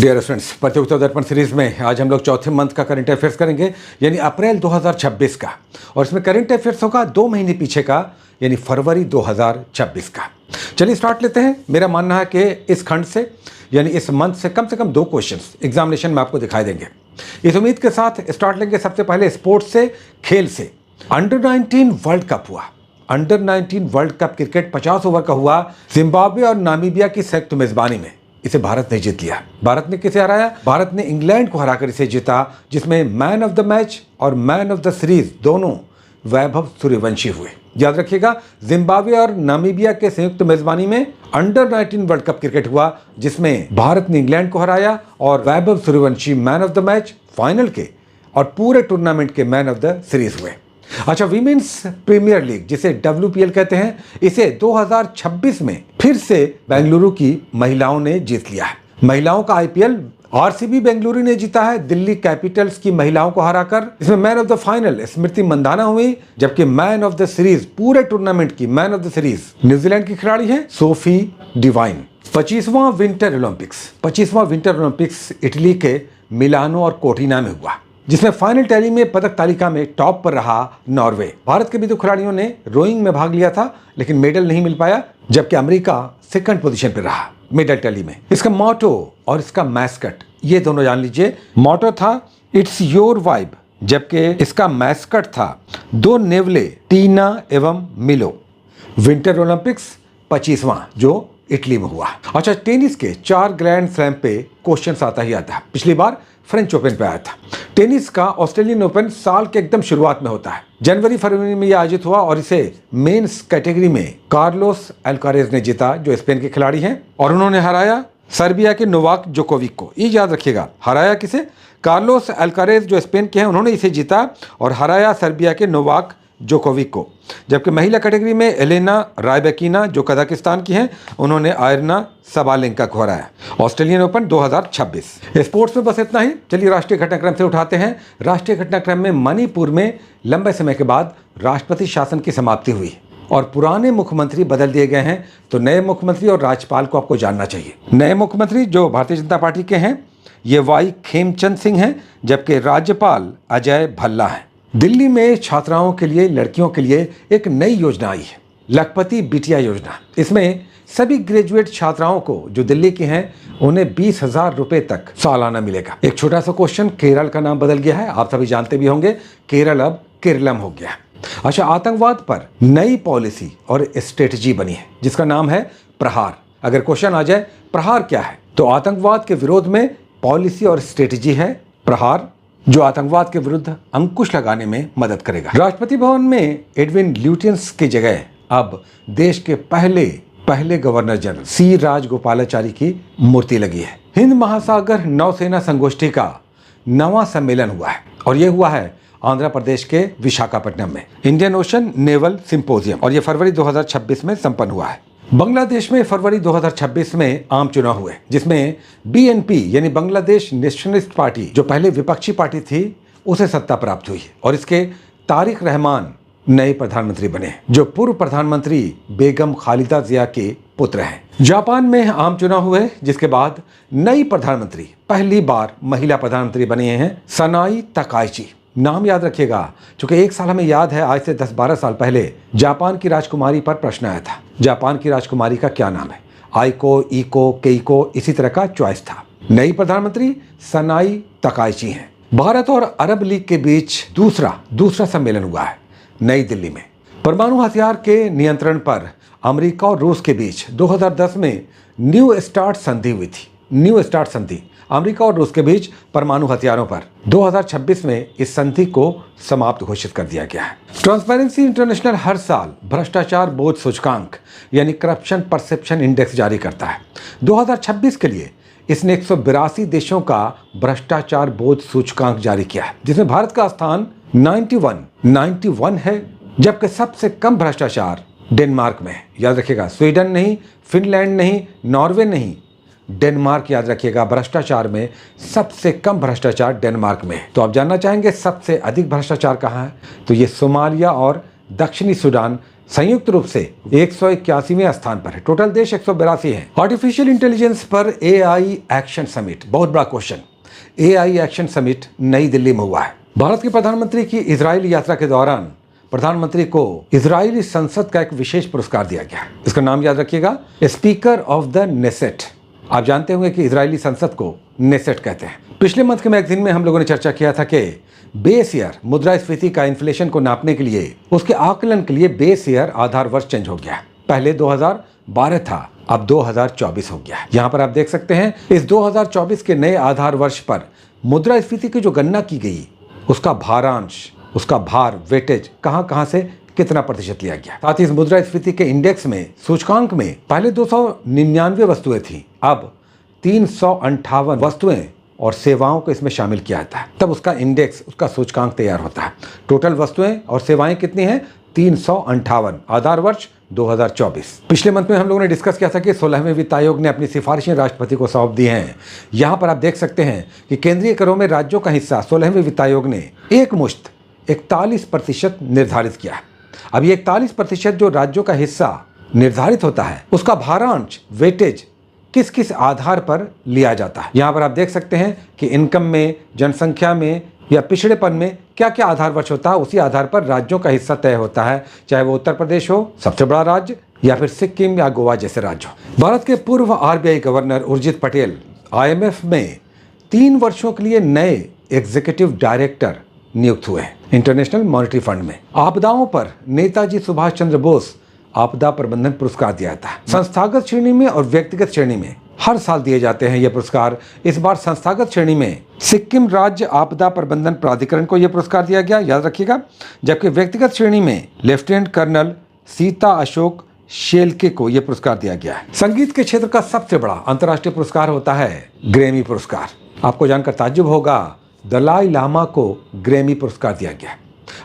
Dear students, प्रतियोगिता दर्पण series में आज हम लोग चौथे मंथ का करंट अफेयर्स करेंगे, यानी अप्रैल 2026 का। और इसमें करंट अफेयर्स होगा 2 महीने पीछे का, यानी फरवरी 2026 का। चलिए स्टार्ट लेते हैं। मेरा मानना है कि इस खंड से यानी इस मंथ से कम 2 क्वेश्चंस एग्जामिनेशन में आपको दिखाई देंगे। इस उम्मीद के साथ स्टार्ट लेंगे सबसे पहले स्पोर्ट्स से, खेल से। अंडर 19 वर्ल्ड कप हुआ। Under 19 world cup cricket 50 over का हुआ जिम्बाब्वे और नामीबिया की संयुक्त मेजबानी में। इसे भारत ने जीत लिया। भारत ने किसे हराया? भारत ने इंग्लैंड को हराकर इसे जीता, जिसमें मैन ऑफ द मैच और मैन ऑफ द सीरीज दोनों वैभव सूर्यवंशी हुए। याद रखिएगा, जिम्बाब्वे और नामीबिया के संयुक्त मेजबानी में अंडर 19 वर्ल्ड कप क्रिकेट हुआ, जिसमें भारत ने इंग्लैंड को हराया और Vaibhav Suryavanshi man of the match, final के और पूरे टूर्नामेंट के मैन ऑफ द सीरीज हुए। अच्छा, वीमेंस प्रीमियर लीग जिसे WPL कहते हैं, इसे 2026 में फिर से बेंगलुरु की महिलाओं ने जीत लिया है। महिलाओं का IPL RCB बेंगलुरु ने जीता है दिल्ली कैपिटल्स की महिलाओं को हराकर। इसमें man of the final Smriti Mandhana हुई, जबकि मैन ऑफ द सीरीज, पूरे टूर्नामेंट की man of the series New Zealand की खिलाड़ी है सोफी डिवाइन। 25वां विंटर ओलंपिक्स इटली के मिलानो और कोर्टिना में हुआ, जिसमें फाइनल टैली में पदक तालिका में टॉप पर रहा नॉर्वे। भारत के भी 2 खिलाड़ियों ने रोइंग में भाग लिया था, लेकिन मेडल नहीं मिल पाया, जबकि अमेरिका 2nd पोजीशन पर रहा मेडल टैली में। इसका मोटो और इसका मैस्कट ये दोनों जान लीजिए। मोटो था इट्स योर वाइब, जबकि इसका मैस्कट था 2 नेवले, टीना एवं मिलो। विंटर ओलंपिक्स 25वां जो इटली में हुआ। अच्छा, टेनिस के 4 ग्रैंड स्लैम पे क्वेश्चन आता ही आता है। पिछली बार फ्रेंच ओपन पे आया था। टेनिस का ऑस्ट्रेलियन ओपन साल के एकदम शुरुआत में होता है। जनवरी-फरवरी में यह आयोजित हुआ और इसे मेंस कैटेगरी में कार्लोस अल्कारेज ने जीता, जो स्पेन के खिलाड़ी हैं, और उन्होंने हराया सर्बिया के नोवाक जोकोविक को। ये याद रखिएगा, हराया किसे? कार्लोस अल्कारेज जो स्पेन के हैं, उन्होंने इसे जीता और हराया सर्बिया के नोवाक जोकोविक को। जबकि महिला कैटेगरी में एलेना रायबेकिना जो कजाकिस्तान की हैं, उन्होंने आयरना सबालेंका को हराया। Australian open 2026। स्पोर्ट्स में बस इतना ही। चलिए राष्ट्रीय घटनाक्रम से उठाते हैं। राष्ट्रीय घटनाक्रम में मणिपुर में लंबे समय के बाद राष्ट्रपति शासन की समाप्ति हुई और पुराने मुख्यमंत्री बदल दिए गए हैं। तो नए मुख्यमंत्री और राज्यपाल को आपको जानना चाहिए। नए मुख्यमंत्री जो भारतीय जनता पार्टी के हैं, ये वाई खेमचंद सिंह हैं, जबकि राज्यपाल अजय भल्ला हैं। दिल्ली में छात्राओं के लिए, लड़कियों के लिए एक नई योजना आई है, लखपति बिटिया योजना। इसमें सभी ग्रेजुएट छात्राओं को जो दिल्ली के हैं, उन्हें 20,000 रुपए तक सालाना मिलेगा। एक छोटा सा क्वेश्चन, केरल का नाम बदल गया है, आप सभी जानते भी होंगे, केरल अब केरलम हो गया। अच्छा, आतंकवाद पर नई पॉलिसी और स्ट्रेटजी बनी है, जिसका नाम है प्रहार। अगर क्वेश्चन आ जाए प्रहार क्या है, तो आतंकवाद के विरोध में पॉलिसी और स्ट्रेटजी है प्रहार, जो आतंकवाद के विरुद्ध अंकुश लगाने में मदद करेगा। राष्ट्रपति भवन में एडविन ल्यूटियंस की जगह अब देश के पहले गवर्नर जनरल C राजगोपालाचारी की मूर्ति लगी है। हिंद महासागर नौसेना संगोष्ठी का 9वां सम्मेलन हुआ है, और यह हुआ है आंध्र प्रदेश के विशाखापट्टनम में। इंडियन ओशन नेवल सिंपोजियम, और यह फरवरी 2026 में संपन्न हुआ है। बांग्लादेश में फरवरी 2026 में आम चुनाव हुए, जिसमें BNP यानी बांग्लादेश नेशनलिस्ट पार्टी, जो पहले विपक्षी पार्टी थी, उसे सत्ता प्राप्त हुई और इसके तारिक रहमान नए प्रधानमंत्री बने, जो पूर्व प्रधानमंत्री बेगम खालिदा जिया के पुत्र हैं। जापान में आम चुनाव हुए, जिसके बाद नई प्रधानमंत्री, पहली बार महिला प्रधानमंत्री बने हैं सनाई तकाइची। नाम याद रखिएगा, क्योंकि एक साल हमें याद है, आज से 10-12 साल पहले जापान की राजकुमारी पर प्रश्न आया था। जापान की राजकुमारी का क्या नाम है? आइको, इको, केइको, इसी तरह का चॉइस था। नई प्रधानमंत्री सनाई तकाइची हैं। भारत और अरब लीग के बीच दूसरा सम्मेलन हुआ है नई दिल्ली में। परमाणु हथियार के नियंत्रण पर अमेरिका और रूस के बीच 2010 में न्यू स्टार्ट संधि हुई थी। न्यू स्टार्ट संधि अमेरिका और रूस के बीच परमाणु हथियारों पर 2026 में इस संधि को समाप्त घोषित कर दिया गया है। ट्रांसपेरेंसी इंटरनेशनल हर साल भ्रष्टाचार बोध सूचकांक यानी करप्शन परसेप्शन इंडेक्स जारी करता है। 2026 के लिए इसने 182 देशों का भ्रष्टाचार बोध सूचकांक जारी किया है, जिसमें भारत का स्थान 91 है, जबकि सबसे कम भ्रष्टाचार डेनमार्क में है। याद रखिएगा, स्वीडन नहीं, फिनलैंड नहीं, नॉर्वे नहीं, डेनमार्क याद रखिएगा। भ्रष्टाचार में सबसे कम भ्रष्टाचार डेनमार्क में है। तो आप जानना चाहेंगे सबसे अधिक भ्रष्टाचार कहाँ है, तो ये सोमालिया और दक्षिणी सूडान संयुक्त रूप से 181वें स्थान पर है। टोटल देश 182 हैं। आर्टिफिशियल इंटेलिजेंस पर एआई एक्शन समिट, बहुत बड़ा क्वेश्चन। एआई एक्शन समिट नई दिल्ली में हुआ है। भारत के प्रधानमंत्री की इजराइल यात्रा के दौरान प्रधानमंत्री को इजरायली संसद का एक विशेष पुरस्कार दिया गया। इसका नाम याद रखिएगा, स्पीकर ऑफ द नेसेट। आप जानते होंगे कि इजरायली संसद को नेसेट कहते हैं। पिछले मंथ के मैगजीन में हम लोगों ने चर्चा किया था कि बेस ईयर मुद्रास्फीति का इन्फ्लेशन को नापने के लिए, उसके आकलन के लिए बेस ईयर आधार वर्ष चेंज हो गया। पहले 2012 था, अब 2024 हो गया। यहाँ पर आप देख सकते हैं इस 2024 के नए आधार वर्ष पर मुद्रास्फीति की जो गणना की गई, उसका भारांश, उसका भार, वेटेज कहां से कितना प्रतिशत लिया गया। साथ ही इस मुद्रास्फीति के इंडेक्स में, सूचकांक में पहले 299 वस्तुएं थी, अब 358 वस्तुएं और सेवाओं को इसमें शामिल किया जाता है, तब उसका इंडेक्स, उसका सूचकांक तैयार होता है। टोटल वस्तुएं और सेवाएं कितनी हैं? 358, आधार वर्ष 2024। पिछले मंथ में हम लोगों ने डिस्कस किया था कि 16वें वित्त आयोग ने अपनी सिफारिशें राष्ट्रपति को सौंप दी हैं। यहां पर आप देख सकते हैं कि केंद्रीय करों में राज्यों का हिस्सा 16वें वित्त आयोग ने एक मुश्त 41% निर्धारित किया। अब ये 41% जो राज्यों का हिस्सा निर्धारित होता है, उसका भारांश, वेटेज किस किस आधार पर लिया जाता है। यहाँ पर आप देख सकते हैं कि इनकम में, जनसंख्या में या पिछड़ेपन में क्या क्या आधार वर्ष होता है, उसी आधार पर राज्यों का हिस्सा तय होता है, चाहे वो उत्तर प्रदेश हो, सबसे बड़ा राज्य, या फिर सिक्किम या गोवा जैसे राज्य हो। भारत के पूर्व RBI governor Urjit Patel IMF में 3 वर्षों के लिए नए एग्जीक्यूटिव डायरेक्टर नियुक्त हुए हैं इंटरनेशनल मॉनेटरी फंड में। आपदाओं पर नेताजी सुभाष चंद्र बोस आपदा प्रबंधन पुरस्कार दिया जाता है। संस्थागत श्रेणी में और व्यक्तिगत श्रेणी में हर साल दिए जाते हैं ये पुरस्कार। इस बार संस्थागत श्रेणी में सिक्किम राज्य आपदा प्रबंधन प्राधिकरण को यह पुरस्कार दिया गया, याद रखिएगा। जबकि व्यक्तिगत श्रेणी में लेफ्टिनेंट कर्नल सीता अशोक शेल्के को यह पुरस्कार दिया गया है। संगीत के क्षेत्र का सबसे बड़ा अंतर्राष्ट्रीय पुरस्कार होता है ग्रैमी पुरस्कार। आपको जानकर ताज्जुब होगा, दलाई लामा को ग्रैमी पुरस्कार दिया गया।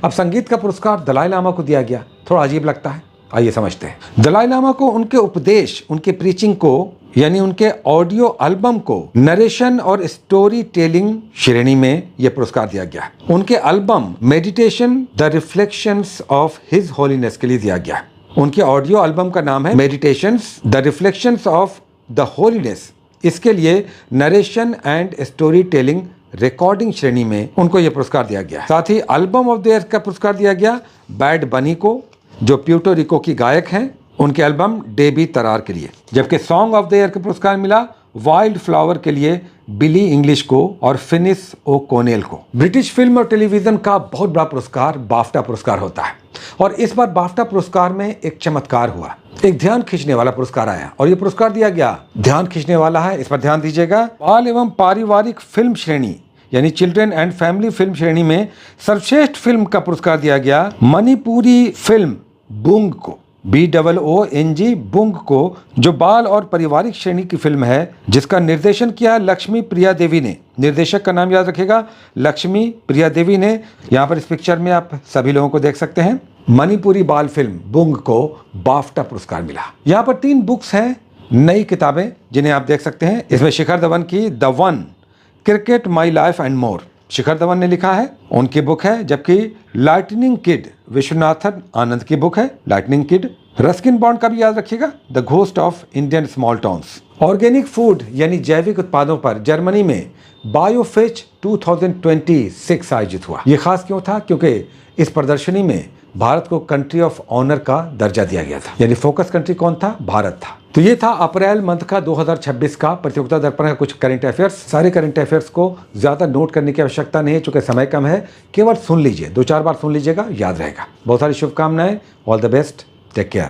अब संगीत का पुरस्कार दलाई लामा को दिया गया, थोड़ा अजीब लगता है। आइए समझते हैं। दलाई लामा को उनके उपदेश, उनके प्रीचिंग को, यानी उनके ऑडियो एल्बम को नरेशन और स्टोरी टेलिंग श्रेणी में यह पुरस्कार दिया गया। उनके album meditation the reflections of his holiness के लिए दिया गया। उनके ऑडियो एल्बम का नाम है meditations the reflections of the holiness. इसके लिए narration and story telling recording श्रेणी में उनको यह पुरस्कार दिया गया। साथ ही एल्बम ऑफ द ईयर का पुरस्कार दिया गया बैड बनी को, जो प्यूर्टो रिको की गायक हैं, उनके एल्बम डेबी तरार के लिए। जबकि सॉन्ग ऑफ द ईयर का पुरस्कार मिला वाइल्ड फ्लावर के लिए बिली इंग्लिश को और फिनिस ओ कोनेल को। ब्रिटिश फिल्म और टेलीविजन का बहुत बड़ा पुरस्कार बाफ्टा पुरस्कार होता है, और इस बार बाफ्टा पुरस्कार में एक चमत्कार हुआ। एक ध्यान खींचने वाला पुरस्कार आया और ये पुरस्कार दिया गया, ध्यान खींचने वाला है, इस पर ध्यान दीजिएगा। बाल एवं पारिवारिक फिल्म श्रेणी यानी चिल्ड्रन एंड फैमिली फिल्म श्रेणी में सर्वश्रेष्ठ फिल्म का पुरस्कार दिया गया मणिपुरी फिल्म बुंग को, BOONG बुंग को, जो बाल और पारिवारिक श्रेणी की फिल्म है, जिसका निर्देशन किया लक्ष्मी प्रिया देवी ने। निर्देशक का नाम याद रखिएगा, लक्ष्मी प्रिया देवी ने। यहाँ पर इस पिक्चर में आप सभी लोगों को देख सकते हैं। मणिपुरी बाल फिल्म बुंग को बाफ्टा पुरस्कार मिला। यहाँ पर 3 बुक्स हैं, नई किताबें, जिन्हें आप देख सकते हैं। इसमें शिखर धवन की the one, cricket my life and more, Shikhar Dhawan ने लिखा है, उनकी बुक है। जबकि लाइटनिंग किड विश्वनाथन आनंद की बुक है, लाइटनिंग किड। रस्किन बॉन्ड का भी याद रखिएगा, the ghost of Indian small towns. Organic food यानी जैविक उत्पादों पर जर्मनी में बायोफेच 2026 आयोजित हुआ। ये खास क्यों था? क्योंकि इस प्रदर्शनी में भारत को कंट्री ऑफ ऑनर का दर्जा दिया गया था, यानी फोकस कंट्री कौन था? भारत था। तो ये था अप्रैल मंथ का 2026 का प्रतियोगिता दर्पण का कुछ करंट अफेयर्स। सारे करंट अफेयर्स को ज्यादा नोट करने की आवश्यकता नहीं है, चूंकि समय कम है। केवल सुन लीजिए, 2-4 बार सुन लीजिएगा, याद रहेगा। बहुत सारी शुभकामनाएं, all the best, take care.